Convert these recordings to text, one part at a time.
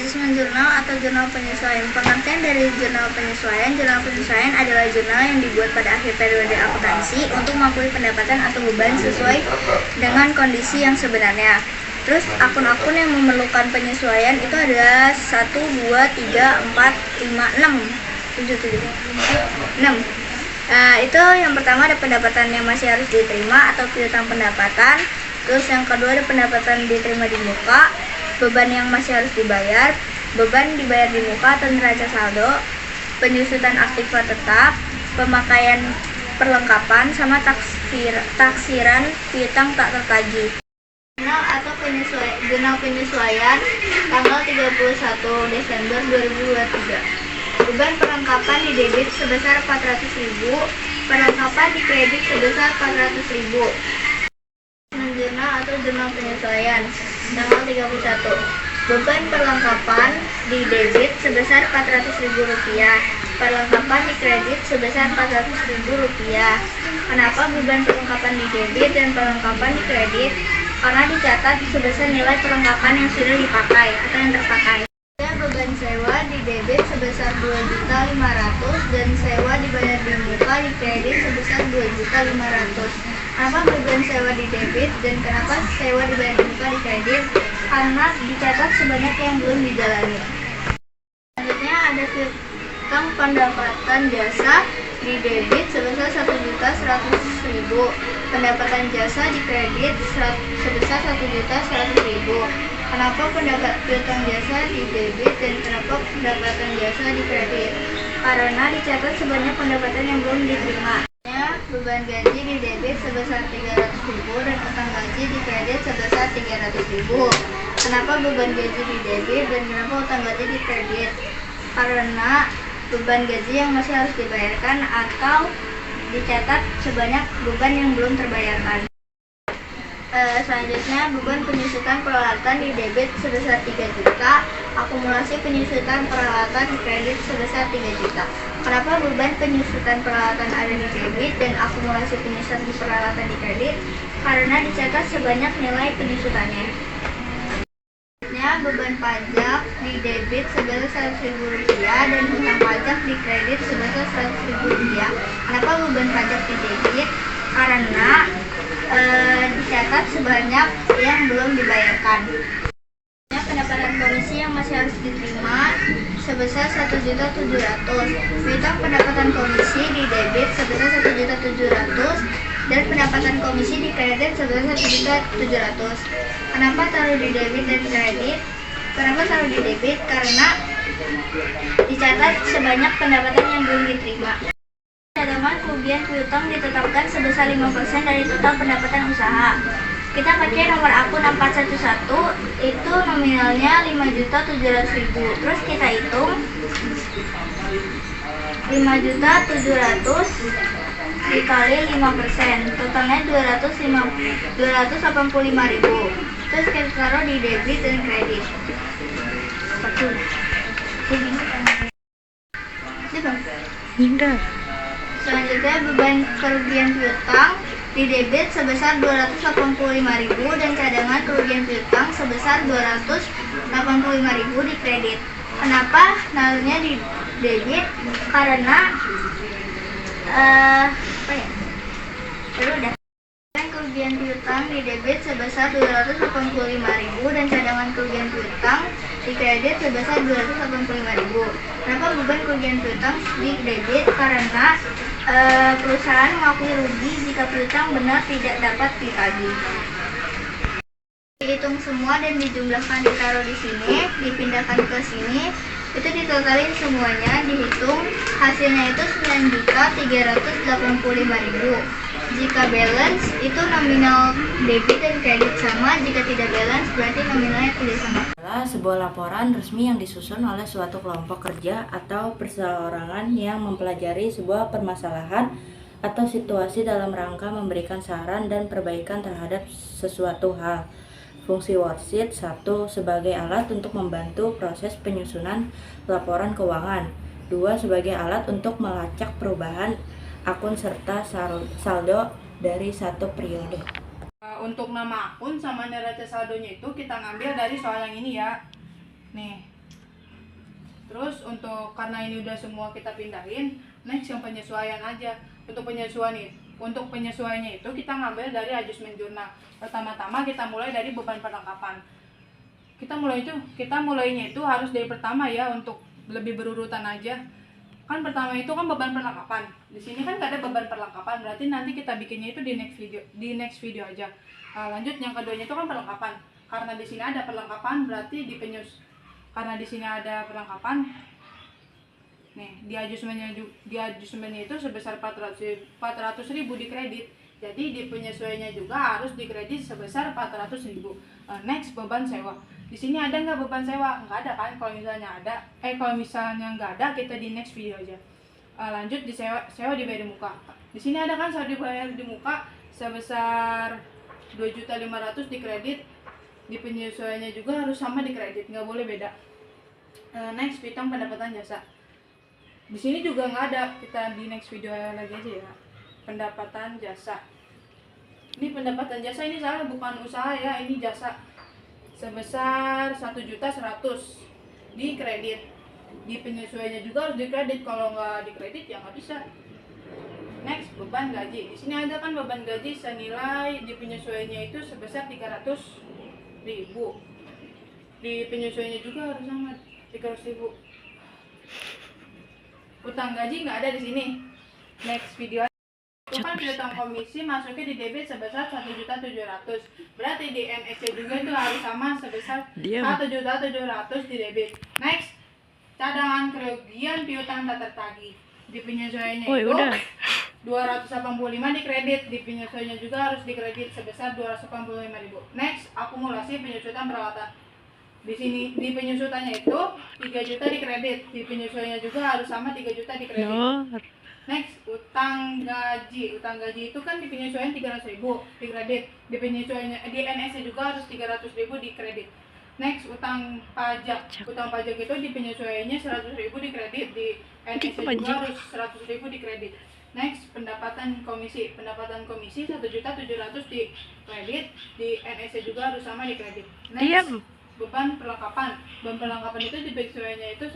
Selanjutnya jurnal atau jurnal penyesuaian. Pengertian dari jurnal penyesuaian adalah jurnal yang dibuat pada akhir periode akuntansi untuk mengakui pendapatan atau beban sesuai dengan kondisi yang sebenarnya. Terus akun-akun yang memerlukan penyesuaian itu adalah 1, 2, 3, 4, 5, 6 6. Itu yang pertama ada pendapatan yang masih harus diterima atau piutang pendapatan. Terus yang kedua ada pendapatan diterima di muka, beban yang masih harus dibayar, beban dibayar di muka atau neraca saldo, penyusutan aktiva tetap, pemakaian perlengkapan, sama taksiran piutang tak tertagih. Jurnal penyesuaian tanggal 31 Desember 2023. Beban perlengkapan di debit sebesar 400.000, perlengkapan di kredit sebesar 400.000. Jurnal atau jurnal penyesuaian tanggal 31. Beban perlengkapan di debit sebesar Rp400.000, perlengkapan di kredit sebesar Rp400.000. Kenapa beban perlengkapan di debit dan perlengkapan di kredit? Karena dicatat sebesar nilai perlengkapan yang sudah dipakai atau yang terpakai. Beban sewa di debit sebesar Rp2.500.000 dan sewa dibayar di muka di kredit sebesar Rp2.500.000. Kenapa beban sewa di debit dan kenapa sewa dibayar di muka di kredit? Karena dicatat sebanyak yang belum dijalani. Selanjutnya ada piutang pendapatan jasa di debit sebesar Rp1.100.000, pendapatan jasa di kredit sebesar Rp1.100.000. Kenapa piutang jasa di debit dan kenapa pendapatan jasa di kredit? Karena dicatat sebanyak pendapatan yang belum diterima. Beban gaji di debit sebesar Rp300.000 dan utang gaji di kredit sebesar Rp300.000. Kenapa beban gaji di debit dan kenapa utang gaji di kredit? Karena beban gaji yang masih harus dibayarkan atau dicatat sebanyak beban yang belum terbayarkan. Selanjutnya beban penyusutan peralatan di debit sebesar 3 juta, akumulasi penyusutan peralatan di kredit sebesar 3 juta. Kenapa beban penyusutan peralatan ada di debit dan akumulasi penyusutan peralatan di kredit? Karena dicatat sebanyak nilai penyusutannya. Selanjutnya beban pajak di debit sebesar Rp100.000 dan hutang pajak di kredit sebesar Rp100.000. Kenapa beban pajak di debit? Karena dicatat sebanyak yang belum dibayarkan. Pendapatan komisi yang masih harus diterima sebesar Rp1.700.000. Piutang pendapatan komisi di debit sebesar Rp1.700.000 dan pendapatan komisi di kredit sebesar Rp1.700.000. Kenapa taruh di debit dan kredit? Kenapa taruh di debit? Karena dicatat sebanyak pendapatan yang belum diterima. Cadangan kerugian piutang ditetapkan sebesar 5% dari total pendapatan usaha. Kita pakai nomor akun 411, itu nominalnya Rp5.700.000. Terus kita hitung Rp5.700.000 dikali 5%, totalnya Rp285.000. Terus kita taruh di debit dan kredit. Selanjutnya beban kerugian piutang di debit sebesar Rp285.000 dan cadangan kerugian piutang sebesar Rp285.000 di kredit. Kenapa naruhnya di debit? Karena kerugian piutang di debit sebesar Rp285.000 dan cadangan kerugian piutang di kredit sebesar Rp285.000. Kenapa beban kerugian piutang di debit? Karena perusahaan mengakui rugi jika piutang benar tidak dapat ditagih. Dihitung semua dan dijumlahkan, ditaruh di sini, dipindahkan ke sini, itu ditotalin semuanya, dihitung, hasilnya itu Rp9.385.000. Jika balance itu nominal debit dan kredit sama, jika tidak balance berarti nominalnya tidak sama. Sebuah laporan resmi yang disusun oleh suatu kelompok kerja atau perseorangan yang mempelajari sebuah permasalahan atau situasi dalam rangka memberikan saran dan perbaikan terhadap sesuatu hal. Fungsi worksheet 1 sebagai alat untuk membantu proses penyusunan laporan keuangan. 2 sebagai alat untuk melacak perubahan akun serta saldo dari satu periode. Untuk nama akun sama neraca saldonya itu kita ngambil dari soal yang ini ya. Nih, Terus karena ini udah semua kita pindahin, next yang penyesuaian aja. Untuk penyesuaiannya itu kita ngambil dari adjustment jurnal. Pertama-tama kita mulai dari beban perlengkapan. Kita mulainya itu harus dari pertama ya, untuk lebih berurutan aja. Kan pertama itu kan beban perlengkapan. Di sini kan gak ada beban perlengkapan, berarti nanti kita bikinnya itu di next video aja. Lanjut yang keduanya itu kan perlengkapan. Karena di sini ada perlengkapan, berarti karena di sini ada perlengkapan. Nih, di adjustmentnya itu sebesar 400.000 di kredit. Jadi di penyesuaiannya juga harus dikredit sebesar 400.000. Next, beban sewa. Di sini ada nggak beban sewa? Nggak ada kan? Kalau misalnya nggak ada, kita di next video aja. Lanjut di sewa dibayar di muka. Di sini ada kan sewa dibayar di muka sebesar 2.500.000 di kredit. Di penyesuaiannya juga harus sama di kredit, nggak boleh beda. Next, piutang pendapatan jasa. Di sini juga nggak ada, kita di next video lagi aja ya. Pendapatan jasa. Ini pendapatan jasa, ini salah, bukan usaha ya, ini jasa. Sebesar 1.100.000 di kredit. Di penyesuaiannya juga harus dikredit, kalau nggak dikredit ya nggak bisa. Next, beban gaji. Di sini ada kan beban gaji senilai, di penyesuaiannya itu sebesar 300.000. Di penyesuaiannya juga harus sama 300.000. Utang gaji nggak ada di sini. Next video. Itu kan piutang komisi masuknya di debit sebesar 1.700.000. Berarti di NSC juga itu harus sama sebesar 1.700.000 di debit. Next, cadangan kerugian piutang tak tertagih. Di penyesuaiannya itu 285 di kredit. Di penyesuaiannya juga harus dikredit sebesar 285.000. Next, akumulasi penyesuaian peralatan. Di sini di penyusutannya itu 3 juta di kredit. Di penyesuaiannya juga harus sama 3 juta di kredit. Next, utang gaji. Utang gaji itu kan di penyesuaian 300.000 di kredit. Di penyesuaiannya di NSC juga harus 300.000 di kredit. Next, utang pajak. Utang pajak itu di penyesuaiannya 100.000 di kredit. Di NSC juga harus 100.000 di kredit. Next, pendapatan komisi. Pendapatan komisi 1.700.000 di kredit. Di NSC juga harus sama di kredit. Next, beban perlengkapan. Beban perlengkapan itu di penyesuaiannya itu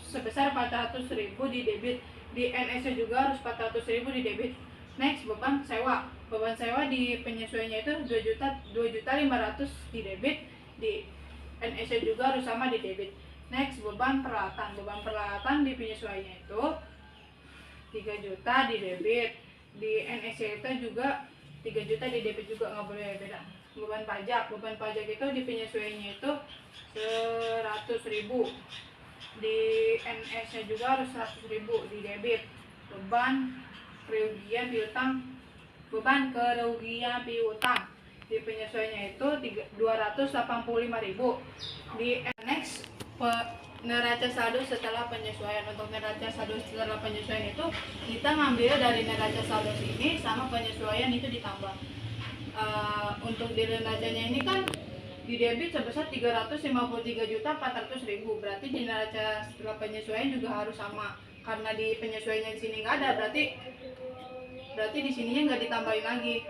sebesar 400.000 di debit. Di NSC juga harus 400.000 di debit. Next, beban sewa. Beban sewa di penyesuaiannya itu 2.500.000 di debit. Di NSC juga harus sama di debit. Next, beban peralatan. Beban peralatan di penyesuaiannya itu 3 juta di debit. Di NSC itu juga 3 juta di debit juga, nggak boleh beda. Beban pajak. Beban pajak itu di penyesuaiannya itu 100.000. Di NS-nya juga harus 100.000 di debit. Beban kerugian piutang. Beban kerugian piutang di penyesuaiannya itu 285.000. Di next, neraca saldo setelah penyesuaian. Untuk neraca saldo setelah penyesuaian itu kita ngambil dari neraca saldo sini sama penyesuaian itu ditambah. Untuk di neracanya ini kan di debit sebesar 353.400.000. Berarti di neraca setelah penyesuaian juga harus sama. Karena di penyesuaiannya di sini nggak ada, berarti di sininya nggak ditambahin lagi.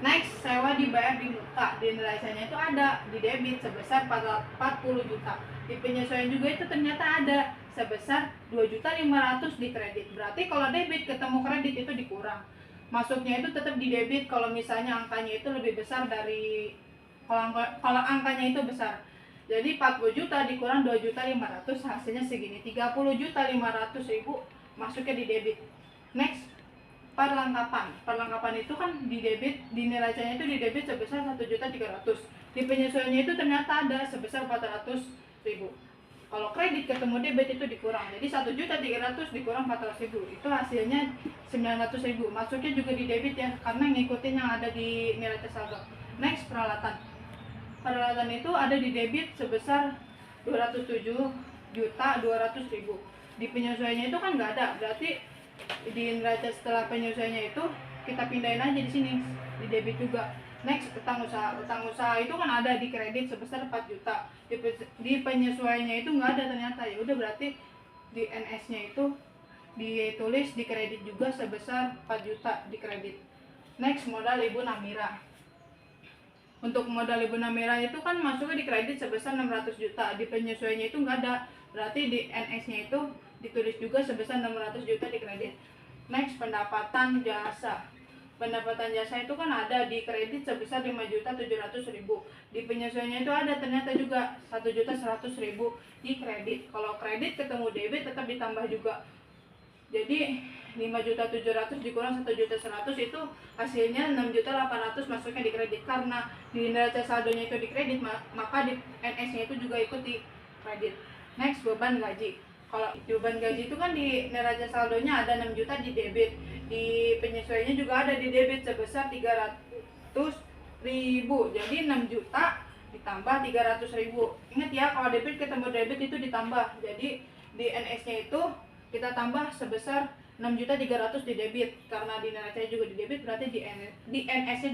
Next, sewa dibayar di muka. Di neracanya itu ada di debit sebesar 40 juta. Di penyesuaian juga itu ternyata ada sebesar 2.500.000 di kredit. Berarti kalau debit ketemu kredit itu dikurang. Masuknya itu tetap di debit kalau misalnya angkanya itu lebih besar dari kalau angkanya itu besar. Jadi 40 juta dikurang 2.500.000 hasilnya segini. 30.500.000 masuknya di debit. Next, perlengkapan. Perlengkapan itu kan di debit, di neracanya itu di debit sebesar 1.300.000. Di penyesuaiannya itu ternyata ada sebesar 400.000. Kalau kredit ketemu debit itu dikurang. Jadi 1.300.000 dikurang 400.000. Itu hasilnya 900.000. Masuknya juga di debit ya, karena ngikutin yang ada di neraca saldo. Next, peralatan. Peralatan itu ada di debit sebesar 207.200.000. Di penyesuaiannya itu kan nggak ada. Berarti di neraca setelah penyesuaiannya itu kita pindahin aja di sini di debit juga. Next, utang usaha. Utang usaha itu kan ada di kredit sebesar 4 juta. Di penyesuaiannya itu nggak ada ternyata. Ya udah, berarti di NS-nya itu ditulis di kredit juga sebesar 4 juta di kredit. Next, modal Ibu Namira. Untuk modal Ibu Namira itu kan masuknya di kredit sebesar 600 juta, di penyesuaiannya itu nggak ada, berarti di NS-nya itu ditulis juga sebesar 600 juta di kredit. Next, pendapatan jasa. Pendapatan jasa itu kan ada di kredit sebesar 5.700.000, di penyesuaiannya itu ada ternyata juga 1.100.000 di kredit. Kalau kredit ketemu debit tetap ditambah juga, jadi 5.700.000 dikurang 1.100.000 itu hasilnya 6.800.000 masuknya di kredit. Karena di neraca saldonya itu di kredit, maka di NS-nya itu juga ikut di kredit. Next, beban gaji. Kalau beban gaji itu kan di neraca saldonya ada 6 juta di debit, di penyesuaiannya juga ada di debit sebesar 300.000. Jadi 6 juta ditambah 300.000. Ingat ya, kalau debit ketemu debit itu ditambah. Jadi di NS-nya itu kita tambah sebesar 6.300.000 di debit, karena di neracanya juga di debit, berarti di NS-nya.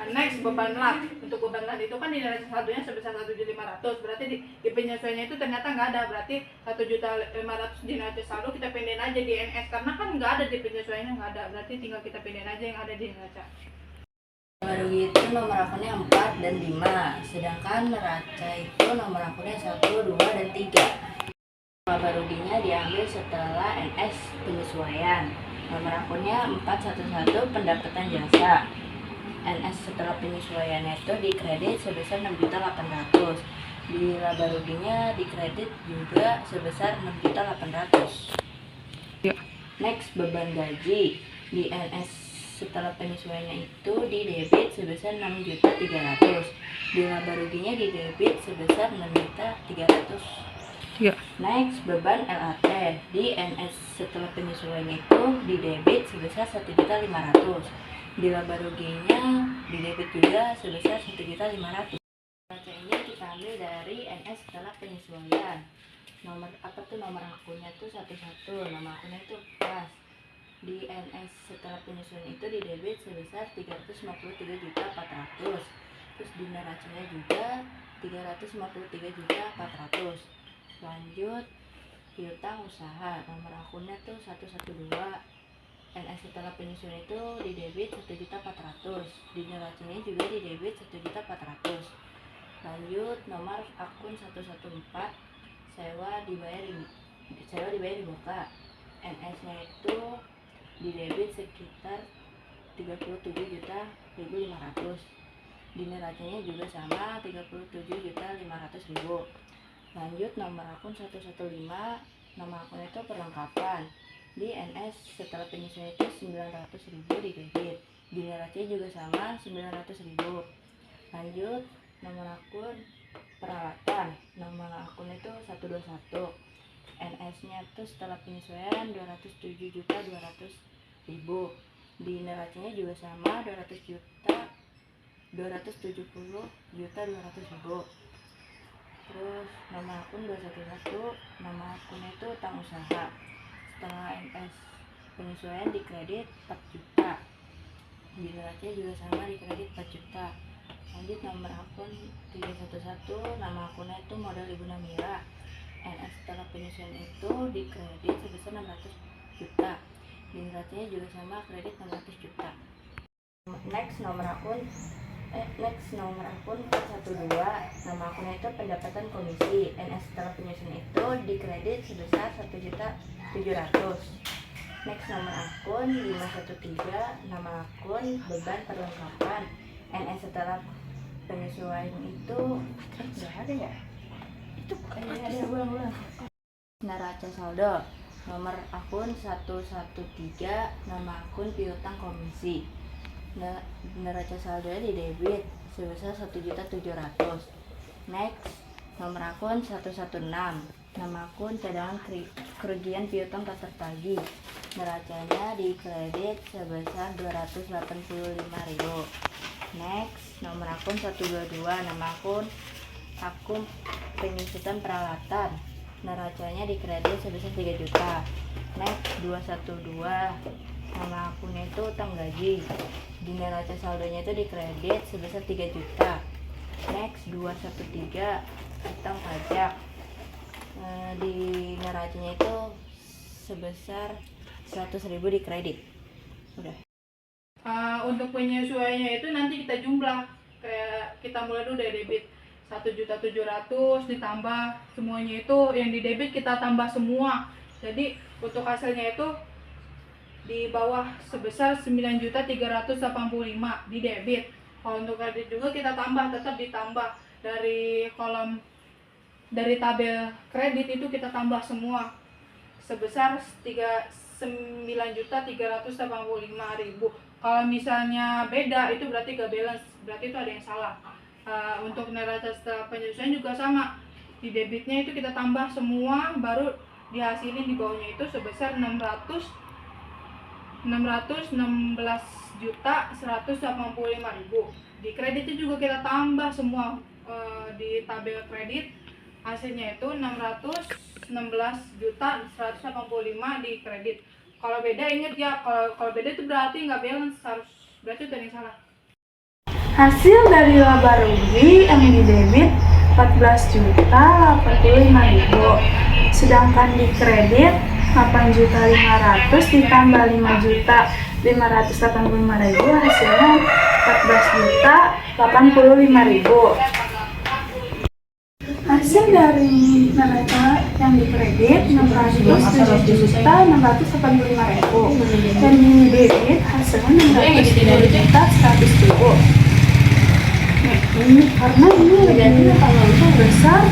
Next, beban lat. Untuk beban lat itu kan di neraca saldonya sebesar 1.500.000, berarti di penyesuaiannya itu ternyata nggak ada, berarti 1.500.000 di neraca saldo kita pindahin aja di NS, karena kan nggak ada di penyesuaiannya, nggak ada, berarti tinggal kita pindahin aja yang ada di neraca. Rugi itu nomor akunnya 4 dan 5, sedangkan neraca itu nomor akunnya 1, 2, dan 3. Laba ruginya diambil setelah NS penyesuaian. Nomor akunnya 411 pendapatan jasa. NS setelah penyesuaiannya itu dikredit sebesar 6.800.000. Di laba ruginya dikredit juga sebesar 6.800.000. Ya. Next, beban gaji. Di NS setelah penyesuaiannya itu di debit sebesar 6.300.000. Di laba ruginya di debit sebesar 6.300.000. Ya. Next, beban LAT. Di NS setelah penyesuaiannya itu di debit sebesar 1.500.000. Di laba ruginya di debit juga sebesar 1.500.000. Neraca ini kita ambil dari NS setelah penyesuaian. Nomor akunnya tuh 11, nama akunnya itu pas. Di NS setelah penyesuaian itu di debit sebesar 353.400.000. Terus di neracanya juga 353.400.000. Lanjut, piutang usaha. Nomor akunnya tuh 112. NS setelah penyesuaian itu di debit 1.400.000. Di neracanya juga di debit 1.400.000. Lanjut, nomor akun 114. Sewa dibayar di muka. NS-nya itu di debit sekitar 37.500.000. Di neracanya juga sama 37.500.000. Lanjut, nomor akun 115. Nama akun itu perlengkapan. Di NS setelah penyesuaian itu 900.000 di debit. Di neracanya juga sama 900.000. Lanjut, nomor akun peralatan. Nama akun itu 121. NS-nya itu setelah penyesuaian 207.200.000. Di neracanya juga sama 270.200.000. Terus nama akun 211. Nama akunnya itu utang usaha. Setelah NS penyesuaian dikredit 4 juta. Di neracanya juga sama dikredit 4 juta. Lanjut, nomor akun 311. Nama akunnya itu modal Ibu Namira. NS setelah penyesuaian itu dikredit sebesar 600 juta. Di neracanya juga sama kredit 600 juta. Next, nomor akun 412. Nama akunnya itu pendapatan komisi. NS setelah penyusunan itu dikredit sebesar 1.700.000. Next, nomor akun 513. Nama akun beban perlengkapan. NS setelah penyesuaian itu nggak ada ya? Itu ada ulang. Neraca saldo. Nomor akun 113. Nama akun piutang komisi. Neraca saldonya di debit sebesar 1.700.000. Next, nomor akun 116. Nama akun cadangan kerugian piutang tak tertagih. Neracanya di kredit sebesar 285.000. Next, nomor akun 122. Nama akun penyusutan peralatan. Neracanya di kredit sebesar 3 juta. Next, 212. Nama akunnya itu utang gaji. Di neraca saldonya itu di kredit sebesar 3 juta. Next, 213. Utang pajak. Di neracanya itu sebesar 100.000 di kredit. Udah. Untuk penyesuaiannya itu nanti kita jumlah. kayak kita mulai dulu dari debit 1.700.000 ditambah semuanya itu yang di debit kita tambah semua. Jadi untuk hasilnya itu di bawah sebesar 9.385.000 di debit. Kalau untuk kredit juga kita tambah, tetap ditambah dari kolom dari tabel kredit itu kita tambah semua sebesar 9.385.000. Kalau misalnya beda itu berarti gak balance, berarti itu ada yang salah. Untuk neraca setelah penyesuaian juga sama, di debitnya itu kita tambah semua, baru dihasilin di bawahnya itu sebesar 616.185.000. Di kreditnya juga kita tambah semua, di tabel kredit hasilnya itu 616.185.000 di kredit. Kalau beda inget ya, kalau beda itu berarti nggak balance, berarti itu ada yang salah. Hasil dari laba rugi yang di debit 14.085.000, sedangkan di kredit 8.500.000 ditambah 5.585.000 hasilnya 14.085.000. Hasil dari neraca yang di kredit 607.685.000 dan di debit hasilnya 610.100.000. Ini karena ini lebih besar,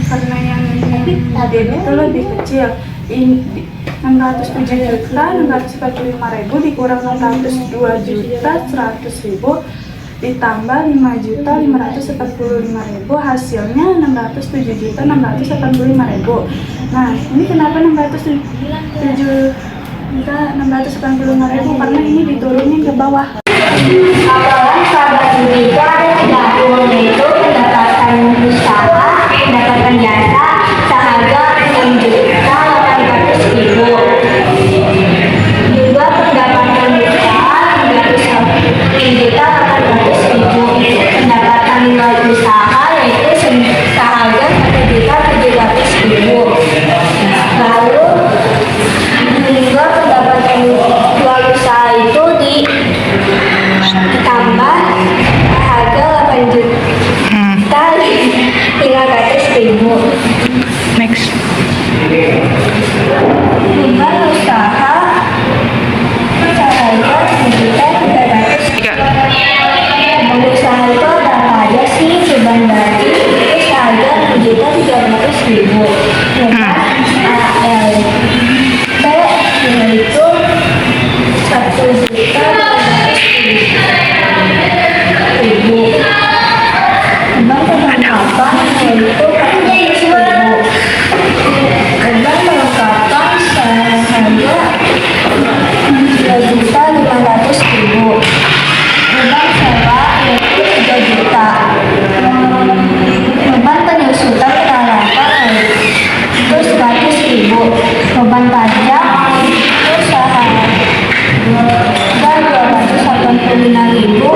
karena yang debit itu lebih kecil. Ini 607.645.000 dikurang 602.100.000 ditambah 5.545.000 hasilnya 607.685.000. Nah, ini kenapa 607.685.000? Karena ini diturunin ke bawah. Apalan sahabat itu ada 30, yaitu pendapatan usaha, pendapatan jasa seharga 6.800.000. Juga pendapatan usaha 6.800.000. Pendapatan luar usaha yaitu seharga 1.700.000. Lalu juga pendapatan luar usaha itu ditambah harga 8.500.000. Next. Beban usaha seharga 1.300.000. Beban usaha itu ada apa aja sih? Beban gaji itu seharga 6.300.000. Beban ALT yaitu 1.300.000. Beban perlengkapan yaitu 400.000. Beban perlengkapan seharga 2.500.000. Beban sewa yaitu 3 juta. Beban penyusutan peralatan yaitu 100.000. Beban pajak itu seharga 285.000.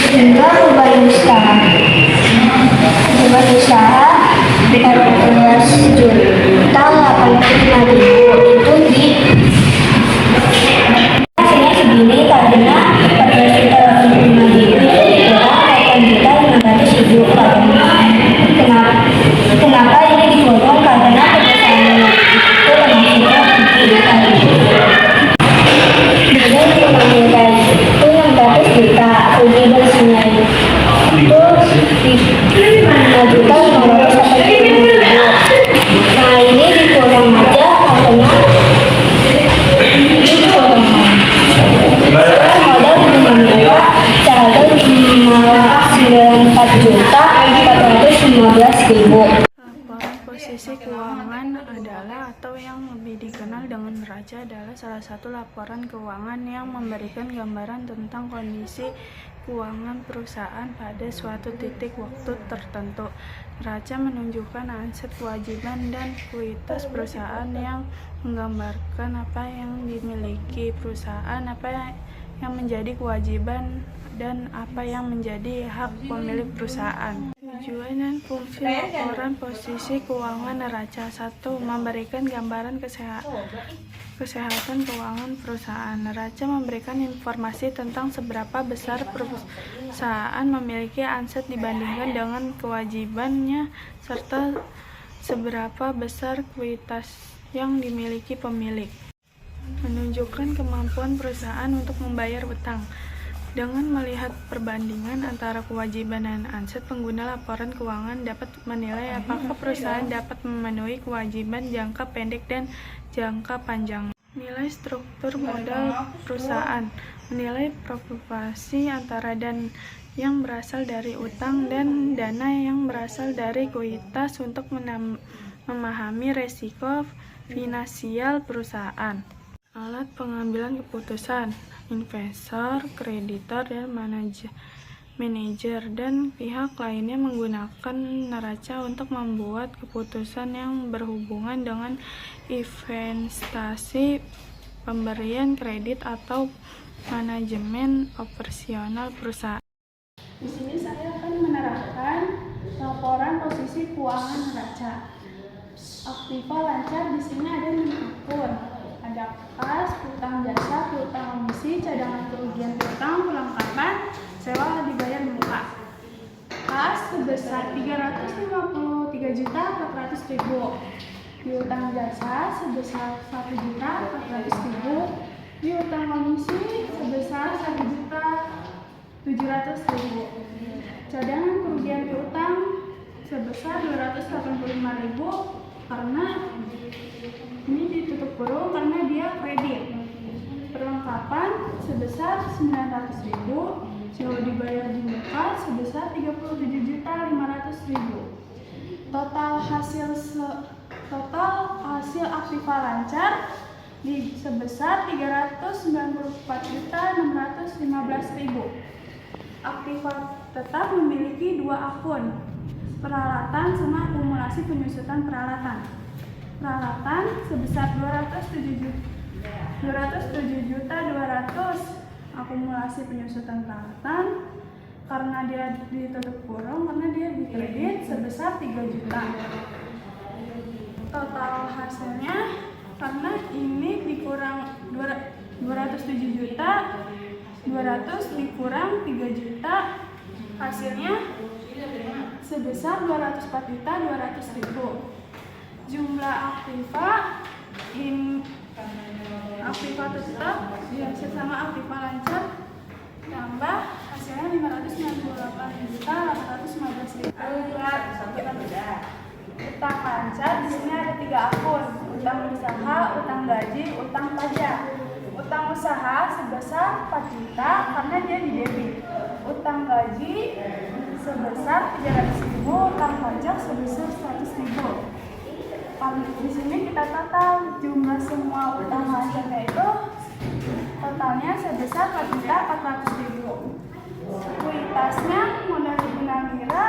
Hingga beban usaha 14.085.000 itu di hasilnya segini karena 14.085.000 dikurang 8.500.000. Kenapa ini dikurang? Karena perusahaan itu termasuknya kemudian pengambilan itu 600 juta, rugi bersihnya itu 5.580.000. Nah, ini dikurang aja karena dikurang modal menambah seharga 94.415.000. Laporan posisi keuangan adalah atau yang lebih dikenal dengan neraca adalah salah satu laporan keuangan yang memberikan gambaran tentang kondisi keuangan perusahaan pada suatu titik waktu tertentu. Neraca menunjukkan aset, kewajiban, dan kuitas perusahaan yang menggambarkan apa yang dimiliki perusahaan, apa yang menjadi kewajiban, dan apa yang menjadi hak pemilik perusahaan. Tujuan dan fungsi laporan posisi keuangan neraca. 1. Memberikan gambaran kesehatan keuangan perusahaan. Neraca memberikan informasi tentang seberapa besar perusahaan memiliki aset dibandingkan dengan kewajibannya serta seberapa besar kuitas yang dimiliki pemilik. Menunjukkan kemampuan perusahaan untuk membayar utang. Dengan melihat perbandingan antara kewajiban dan aset, pengguna laporan keuangan dapat menilai apakah perusahaan dapat memenuhi kewajiban jangka pendek dan jangka panjang. Nilai struktur modal perusahaan menilai proporsi antara dana yang berasal dari utang dan dana yang berasal dari kuitas untuk memahami resiko finansial perusahaan. Alat pengambilan keputusan, investor, kreditor, dan manajer dan pihak lainnya menggunakan neraca untuk membuat keputusan yang berhubungan dengan investasi, pemberian kredit, atau manajemen operasional perusahaan. Di sini saya akan menerapkan laporan posisi keuangan neraca. Aktiva lancar di sini ada 5 akun. Ada kas, utang jasa, piutang komisi, cadangan kerugian piutang, perlengkapan, sewa dibayar muka. Kas sebesar 353.400.000. Piutang jasa sebesar 1.400.000. Piutang komisi sebesar 1.700.000. Cadangan kerugian piutang sebesar 285.000 karena ini ditutup kurung karena dia kredit. Perlengkapan sebesar 900.000, sewa dibayar di muka sebesar 37.500.000. Total hasil Aktiva lancar sebesar 394.615.000. Aktiva tetap memiliki 2 akun, peralatan sama akumulasi penyusutan peralatan. Peralatan sebesar 207.200.000, akumulasi penyusutan peralatan karena dia ditutup kurung karena dia dikredit sebesar 3 juta. Total hasilnya karena ini dikurang 207 juta, 200 dikurang 3 juta, hasilnya sebesar 204.200.000. Jumlah Aktiva tetap sama Aktiva lancar tambah hasilnya 598.815.000. Utang lancar di sini ada 3 akun: utang usaha, utang gaji, utang pajak. Utang usaha sebesar 4 juta karena dia di debit. Utang gaji sebesar 300.000, utang pajak sebesar 100.000. Di sini kita total jumlah semua utang lancarnya itu totalnya sebesar 4.400.000. Kuitasnya modal guna lira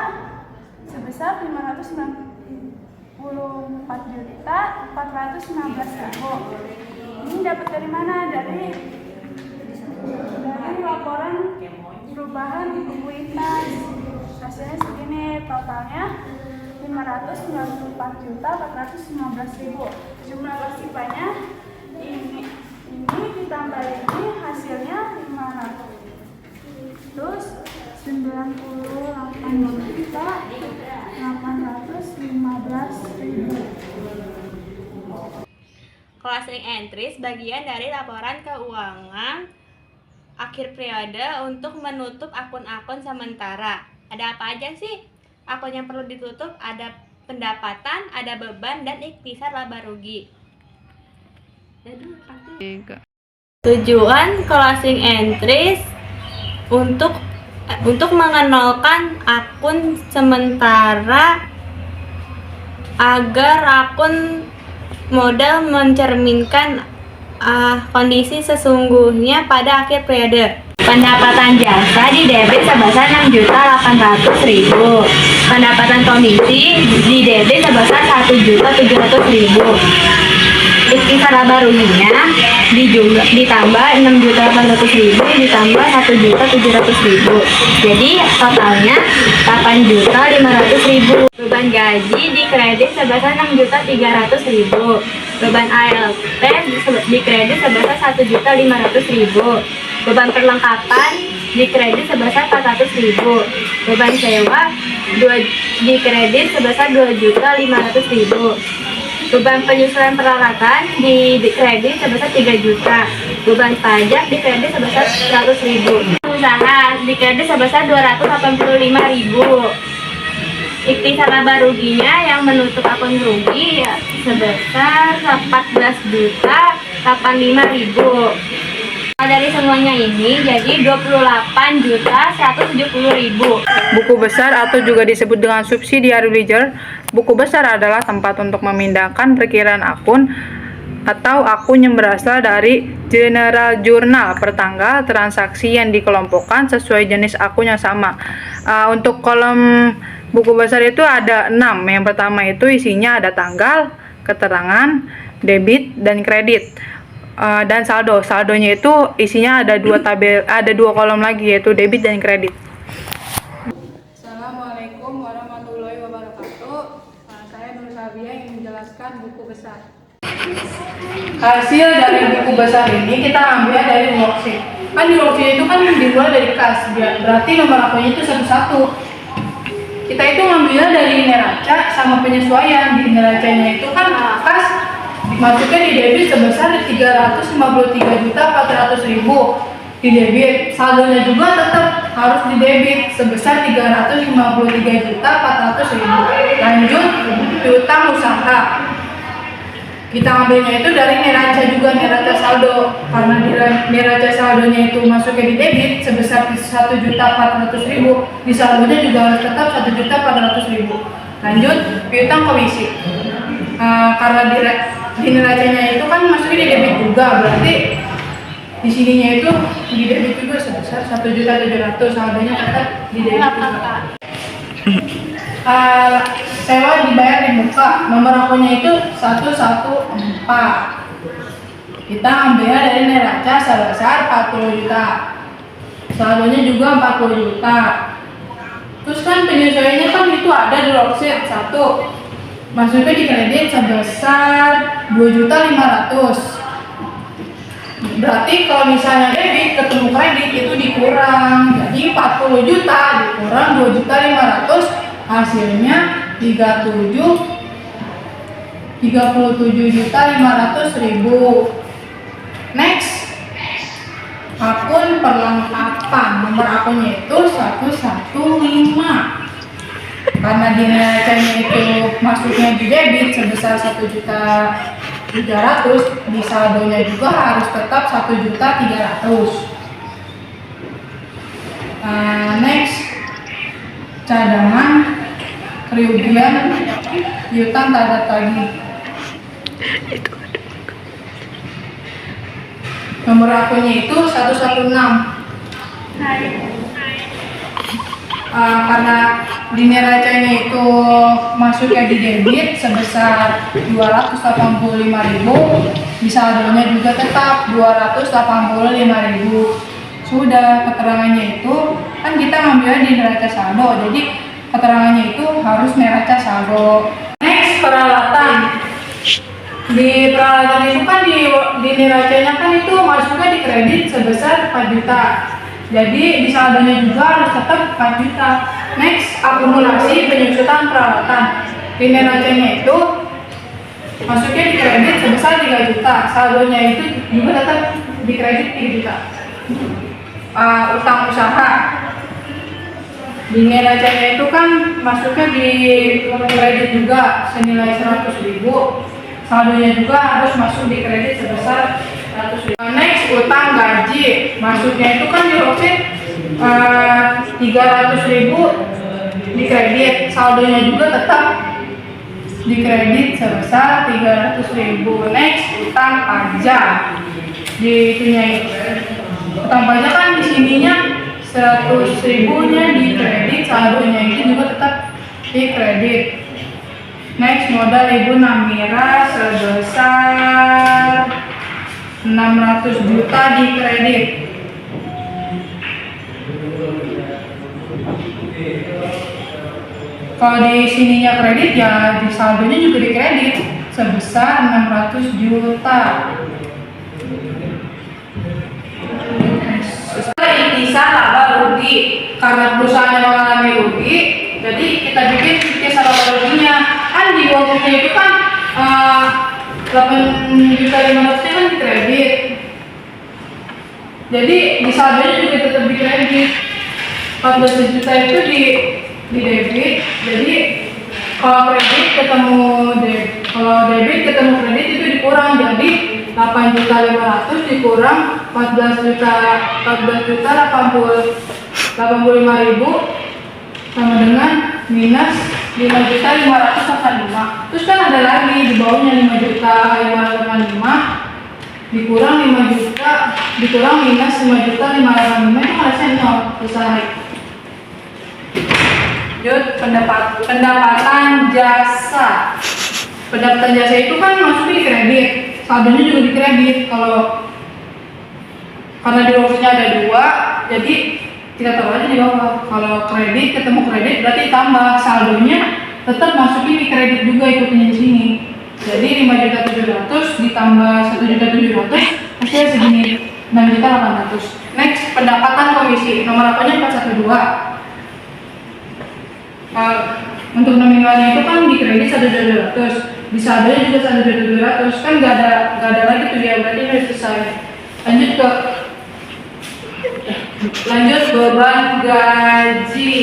sebesar 594.416.000. Ini dapat dari mana? Dari laporan perubahan kuitas. Hasilnya segini, totalnya 594.415.000. Jumlah pasifanya ini ditambah ini hasilnya 598.815.000. Closing entries bagian dari laporan keuangan akhir periode untuk menutup akun-akun sementara. Ada apa aja sih? Akun yang perlu ditutup ada pendapatan, ada beban, dan ikhtisar laba rugi. Tujuan closing entries untuk mengenalkan akun sementara agar akun modal mencerminkan kondisi sesungguhnya pada akhir periode. Pendapatan jasa di debit sebesar 6.800.000. Pendapatan komisi di debit sebesar 1.700.000. Ikhtisar laba ruginya ditambah 6.800.000 ditambah 1.700.000. Jadi totalnya 8.500.000. Beban gaji di kredit sebesar 6.300.000. Beban ALP di kredit sebesar 1.500.000. Beban perlengkapan di kredit sebesar 400.000. Beban sewa di kredit sebesar 2.500.000. Beban penyesuaian peralatan di kredit sebesar 3 juta. Beban pajak di kredit sebesar 100.000. Usaha di kredit sebesar 285.000. Ikhtisar laba ruginya yang menutup akun rugi ya, sebesar 14.085.000. Dari semuanya ini jadi 28.170.000. Buku besar atau juga disebut dengan subsidiary ledger. Buku besar adalah tempat untuk memindahkan perkiraan akun atau akun yang berasal dari general journal pertanggal transaksi yang dikelompokkan sesuai jenis akun yang sama. Untuk kolom buku besar itu ada 6. Yang pertama itu isinya ada tanggal, keterangan, debit, dan kredit. Dan saldo. Saldonya itu isinya ada 2 tabel, ada 2 kolom lagi, yaitu debit dan kredit. Assalamualaikum warahmatullahi wabarakatuh. Saya Nur Sabia yang menjelaskan buku besar. Hasil dari buku besar ini kita ambil dari worksheet. Kan di worksheet itu kan dimulai dari kas, berarti nomor akunnya itu satu-satu. Kita itu ngambilnya dari neraca sama penyesuaian. Di neracanya itu kan kas masuknya di debit sebesar 353.400.000 di debit. Saldonya juga tetap harus di debit sebesar 353.400.000. Lanjut piutang usaha. Kita ambilnya itu dari neraca juga, neraca saldo. Karena neraca saldonya itu masuknya di debit sebesar 1.400.000, di saldonya juga harus tetap 1.400.000. Lanjut piutang komisi. Karena di neracanya itu kan masuknya di debit juga, berarti di sininya itu di debit juga sebesar 1.700.000, saldonya tetap di debit juga. Sewa dibayar di muka, nomor akunnya itu 114. Kita ambil dari neraca sebesar 40 juta, saldonya juga 40 juta. Terus kan penyesuaiannya kan itu ada di worksheet 1, masuknya di kredit sebesar 2.500.000. Berarti kalau misalnya debit ketemu kredit itu dikurang, jadi 40 juta dikurang 2.500.000, hasilnya 37.500.000. Next, akun perlengkapan, nomor akunnya itu 115. Karena di neracanya itu masuknya di debit sebesar 1.300.000, di saldonya juga harus tetap 1.300.000. Next, cadangan, kerugian, piutang tanda tagih. Nomor akunnya itu 116. Karena di neracanya itu masuknya di debit sebesar 285.000, di saldonya juga tetap 285.000. Sudah, keterangannya itu kan kita ngambilnya di neraca saldo, jadi keterangannya itu harus neraca saldo. Next, peralatan. Di peralatan itu kan di neracanya kan itu masuknya di kredit sebesar 4 juta. Jadi di saldonya juga harus tetap 4 juta. Next, akumulasi penyusutan peralatan. Di neracanya itu masuknya di kredit sebesar 3 juta. Saldonya itu juga tetap di kredit 3 juta. Utang usaha. Di neracanya itu kan masuknya di kredit juga senilai 100.000. Saldonya juga harus masuk di kredit sebesar 100.000. Next, utang gaji. Masuknya itu kan di worksheet 300.000 di kredit, saldonya juga tetap di kredit sebesar 300.000. Next, utang pajak. Di itunya utang pajak kan di sininya 100.000-nya di kredit, saldonya itu juga tetap di kredit. Next, modal Ibu Namira sebesar 600 juta di kredit. Kalau di sininya kredit, ya di saldonya juga di kredit sebesar 600 juta. Intisan laba rugi. Karena perusahaan mengalami rugi, jadi kita bikin intisan laba ruginya. Kan di uangnya itu kan 8.500.000 kan di kredit. Jadi di saldonya juga tetap di kredit. 14 juta itu di debit. Jadi kalau kredit ketemu debit ketemu kredit itu dikurang, jadi 8.500.000 dikurang 14.085.000 sama dengan minus 5.585. Terus kan ada lagi di bawahnya 5.585 dikurang 5 juta dikurang minus 5.585 itu hasilnya 0, selesai. Lanjut, pendapatan jasa. Pendapatan jasa itu kan masuknya di kredit, saldonya juga di kredit. Karena di worksheetnya ada 2, jadi kita taruh aja di bawah. Kalau kredit ketemu kredit berarti tambah, saldonya tetap masukin di kredit juga, ikutnya di sini. Jadi 5.700.000 ditambah 1.700.000 hasilnya segini, 6.800.000. Next, pendapatan komisi. Nomor akunnya 412. Untuk nominalnya itu kan di kredit 1.200, di saldonya juga 1.200, kan nggak ada lagi tuh ya, berarti udah selesai. Lanjut beban gaji.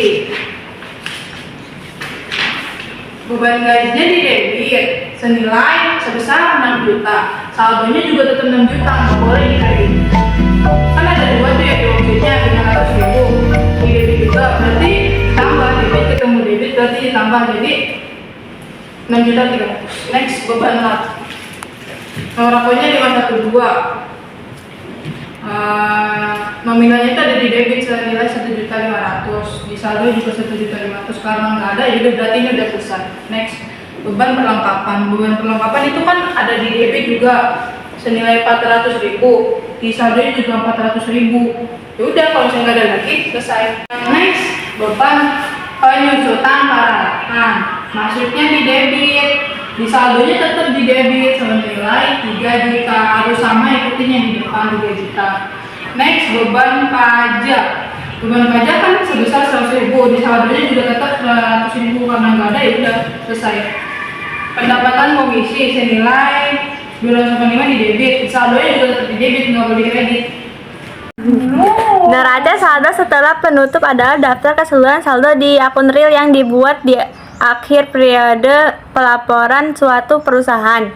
Beban gajinya di debit senilai sebesar 6 juta. Saldonya juga tetap 6 juta, nggak boleh di kredit. Kan ada 2 tuh ya di worksheetnya, 500.000 di debit juga, berarti tambah debit ketemu debit berarti ditambah, jadi 6.300.000. Next, beban lab. Nomor akunnya 512. Nominalnya itu ada di debit senilai 1.500.000, di saldo juga 1.500.000. Karena nggak ada, jadi berarti ini udah selesai. Next, beban perlengkapan. Beban perlengkapan itu kan ada di debit juga senilai 400.000, di saldo juga 400.000. Ya udah, kalau saya nggak ada lagi, selesai. Next, beban penyusutan peralatan. Masuknya di debit, di saldonya tetap di debit senilai 3 juta, harus sama ikutinnya di depan 3 juta. Next, beban pajak. Beban pajak kan sebesar 100.000, di saldonya juga tetap 100.000, karena nggak ada ya udah selesai. Pendapatan komisi senilai 285 di debit, di saldonya juga tetap di debit, nggak boleh di kredit. Neraca saldo setelah penutup adalah daftar keseluruhan saldo di akun real yang dibuat di akhir periode pelaporan suatu perusahaan.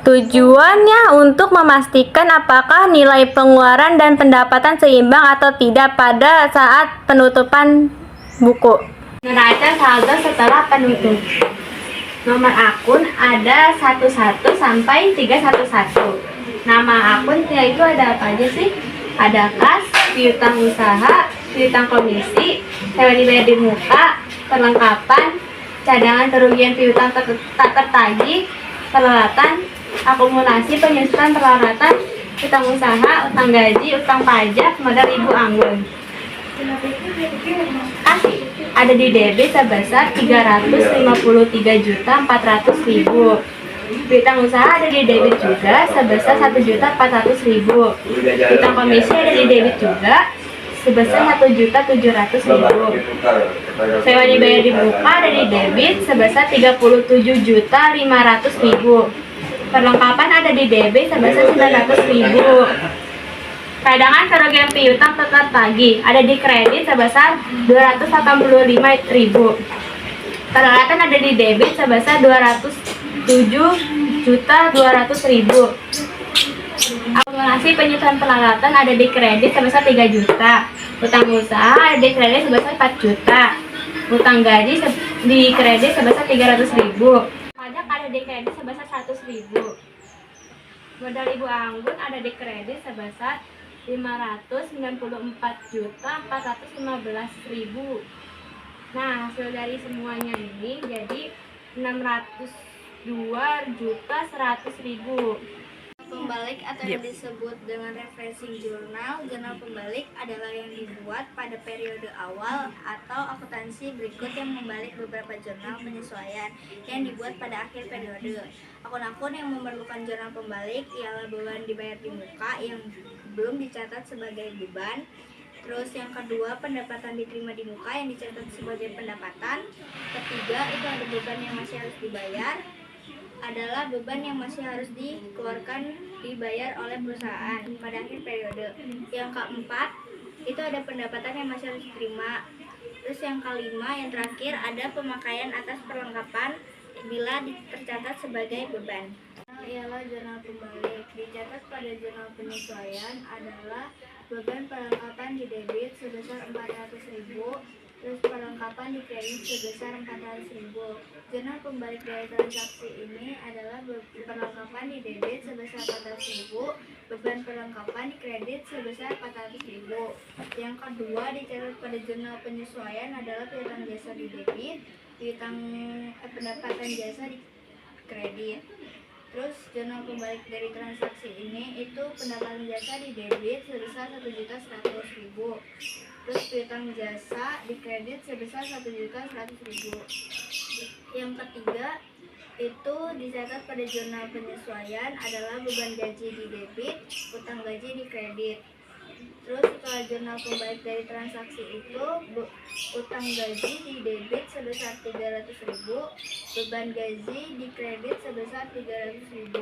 Tujuannya untuk memastikan apakah nilai pengeluaran dan pendapatan seimbang atau tidak pada saat penutupan buku. Neraca saldo setelah penutup. Nomor akun ada 11 sampai 311. Nama akun itu ada apa aja sih? Ada kas, piutang usaha, piutang komisi, sewa dibayar di muka, perlengkapan, cadangan kerugian piutang tak tertagih, peralatan, akumulasi penyusutan peralatan, utang usaha, utang gaji, utang pajak, modal ibu anggun. Kasih ada di debit sebesar 353.400.000. Piutang usaha ada di debit juga sebesar 1.400.000. Piutang komisi ada di debit juga sebesar 1.700.000. Sewa dibayar di muka ada di debit sebesar 37.500.000. Perlengkapan ada di debit sebesar 900.000. Cadangan kerugian piutang tetap tagih ada di kredit sebesar 285.000. Peralatan ada di debit sebesar 207.200.000. Akumulasi penyusutan peralatan ada di kredit sebesar 3 juta. Utang usaha ada di kredit sebesar 4 juta. Utang gaji di kredit sebesar 300.000. Pajak ada di kredit sebesar 100.000. Modal ibu anggun ada di kredit sebesar 594.415.000. Nah, hasil dari semuanya ini jadi 602.100.000. Pembalik atau yang disebut dengan referencing jurnal, jurnal pembalik adalah yang dibuat pada periode awal atau akuntansi berikut yang membalik beberapa jurnal penyesuaian yang dibuat pada akhir periode. Akun-akun yang memerlukan jurnal pembalik ialah beban dibayar di muka yang belum dicatat sebagai beban. Terus yang kedua, pendapatan diterima di muka yang dicatat sebagai pendapatan. Ketiga, itu ada beban yang masih harus dibayar, adalah beban yang masih harus dikeluarkan dibayar oleh perusahaan pada akhir periode. Yang keempat, itu ada pendapatan yang masih harus diterima. Terus yang kelima, yang terakhir, ada pemakaian atas perlengkapan bila tercatat sebagai beban. Ialah jurnal pembalik. Dicatat pada jurnal penyesuaian adalah beban perlengkapan di debit sebesar 400.000, terus perlengkapan di kredit sebesar 400.000. Jurnal pembalik dari transaksi ini adalah perlengkapan di debit sebesar 400.000, beban perlengkapan di kredit sebesar 400.000. Yang kedua, dicatat pada jurnal penyesuaian adalah piutang jasa di debit, piutang pendapatan jasa di kredit. Terus jurnal pembalik dari transaksi ini itu pendapatan jasa di debit sebesar 1.100.000. Terus piutang jasa di kredit sebesar 1.100.000. Yang ketiga, itu dicatat pada jurnal penyesuaian adalah beban gaji di debit, utang gaji di kredit. Terus setelah jurnal pembalik dari transaksi itu, utang gaji di debit sebesar 300.000, beban gaji di kredit sebesar 300.000.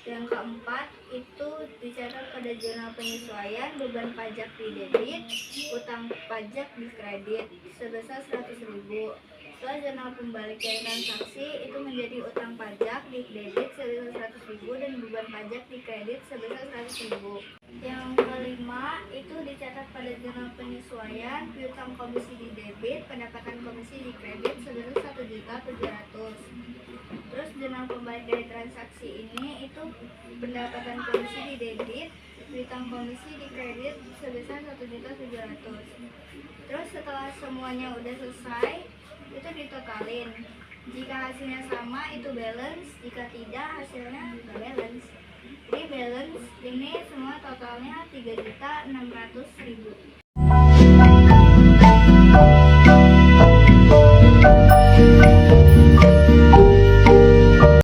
Yang keempat, itu dicatat pada jurnal penyesuaian beban pajak di debit, utang pajak di kredit sebesar 100.000. Setelah jurnal pembalik dari transaksi itu menjadi utang pajak di debit sebesar 100.000 dan beban pajak di kredit sebesar 100.000. Yang kelima, itu dicatat pada jurnal penyesuaian piutang komisi di debit, pendapatan komisi di kredit sebesar 1.700.000. Terus jurnal pembalik dari transaksi ini itu pendapatan komisi di debit, piutang komisi di kredit sebesar 1.700.000. Terus setelah semuanya udah selesai, itu ditotalin. Jika hasilnya sama itu balance, jika tidak hasilnya nggak balance. Jadi balance ini semua totalnya 3.600.000.